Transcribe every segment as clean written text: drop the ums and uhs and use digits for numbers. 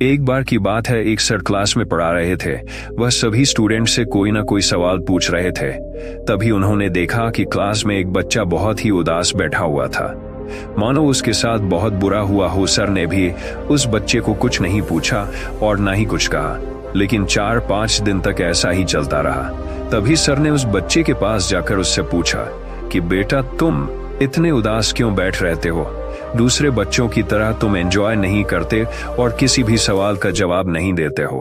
एक बार की बात है, एक सर क्लास में पढ़ा रहे थे। वह सभी स्टूडेंट से कोई ना कोई सवाल पूछ रहे थे। तभी उन्होंने देखा कि क्लास में एक बच्चा बहुत ही उदास बैठा हुआ था, मानो उसके साथ बहुत बुरा हुआ हो। सर ने भी उस बच्चे को कुछ नहीं पूछा और ना ही कुछ कहा, लेकिन 4-5 दिन तक ऐसा ही चलता रहा। तभी सर ने उस बच्चे के पास जाकर उससे पूछा कि बेटा, तुम इतने उदास क्यों बैठ रहते हो? दूसरे बच्चों की तरह तुम एंजॉय नहीं करते और किसी भी सवाल का जवाब नहीं देते हो।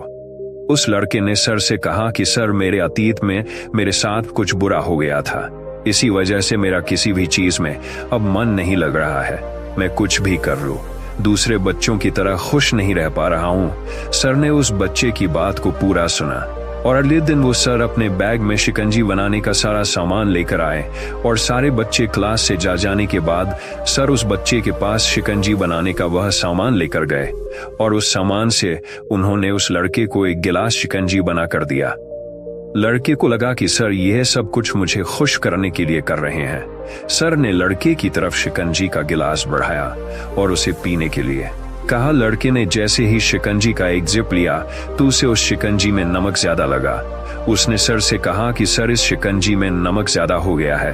उस लड़के ने सर से कहा कि सर, मेरे अतीत में मेरे साथ कुछ बुरा हो गया था, इसी वजह से मेरा किसी भी चीज में अब मन नहीं लग रहा है। मैं कुछ भी कर लूं, दूसरे बच्चों की तरह खुश नहीं रह पा रहा हूं। सर ने उस बच्चे की बात को पूरा सुना और अगले दिन वो सर अपने बैग में शिकंजी बनाने का सारा सामान लेकर आए और सारे बच्चे क्लास से जाने के बाद सर उस बच्चे के पास शिकंजी बनाने का वह सामान लेकर गए और उस सामान से उन्होंने उस लड़के को एक गिलास शिकंजी बनाकर दिया। लड़के को लगा कि सर यह सब कुछ मुझे खुश करने के लिए कर रहे हैं। सर ने लड़के की तरफ शिकंजी का गिलास बढ़ाया और उसे पीने के लिए कहा। लड़के ने जैसे ही शिकंजी का एक जिप लिया तो उसे उस शिकंजी में नमक ज्यादा लगा। उसने सर से कहा कि सर, इस शिकंजी में नमक ज्यादा हो गया है।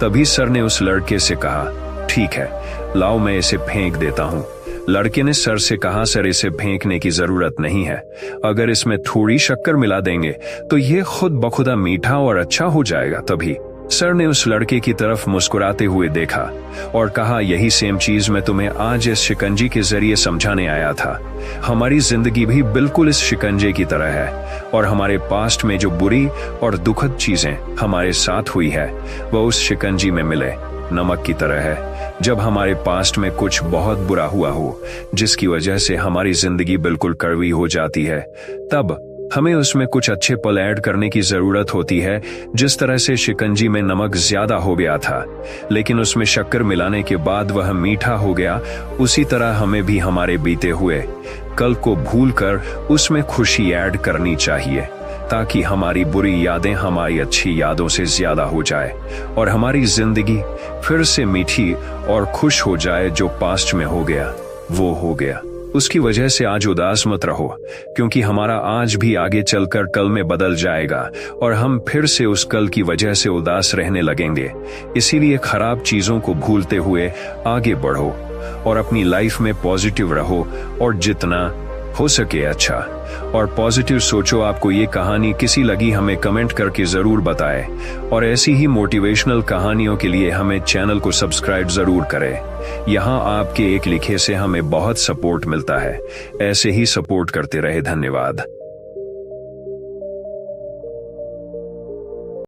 तभी सर ने उस लड़के से कहा, ठीक है, लाओ मैं इसे फेंक देता हूँ। लड़के ने सर से कहा, सर, इसे फेंकने की जरूरत नहीं है। अगर इसमें थोड़ी शक्कर मिला देंगे तो ये खुद बखुदा मीठा और अच्छा हो जाएगा। तभी सर ने उस लड़के की तरफ मुस्कुराते हुए देखा और कहा, यही सेम चीज मैं तुम्हें आज इस शिकंजी के जरिए समझाने आया था। हमारी जिंदगी भी बिल्कुल इस शिकंजे की तरह है और हमारे पास्ट में जो बुरी और दुखद चीजें हमारे साथ हुई है वह उस शिकंजी में मिले नमक की तरह है। जब हमारे पास्ट में कुछ बहुत बुरा हुआ हो जिसकी वजह से हमारी जिंदगी बिल्कुल कड़वी हो जाती है, तब हमें उसमें कुछ अच्छे पल ऐड करने की जरूरत होती है। जिस तरह से शिकंजी में नमक ज्यादा हो गया था लेकिन उसमें शक्कर मिलाने के बाद वह मीठा हो गया, उसी तरह हमें भी हमारे बीते हुए कल को भूलकर उसमें खुशी ऐड करनी चाहिए, ताकि हमारी बुरी यादें हमारी अच्छी यादों से ज्यादा हो जाए और हमारी जिंदगी फिर से मीठी और खुश हो जाए। जो पास्ट में हो गया वो हो गया, उसकी वजह से आज उदास मत रहो, क्योंकि हमारा आज भी आगे चलकर कल में बदल जाएगा और हम फिर से उस कल की वजह से उदास रहने लगेंगे। इसीलिए खराब चीजों को भूलते हुए आगे बढ़ो और अपनी लाइफ में पॉजिटिव रहो और जितना हो सके अच्छा और पॉजिटिव सोचो। आपको ये कहानी कैसी लगी हमें कमेंट करके जरूर बताएं और ऐसी ही मोटिवेशनल कहानियों के लिए हमें चैनल को सब्सक्राइब जरूर करें। यहाँ आपके एक लिखे से हमें बहुत सपोर्ट मिलता है। ऐसे ही सपोर्ट करते रहे। धन्यवाद।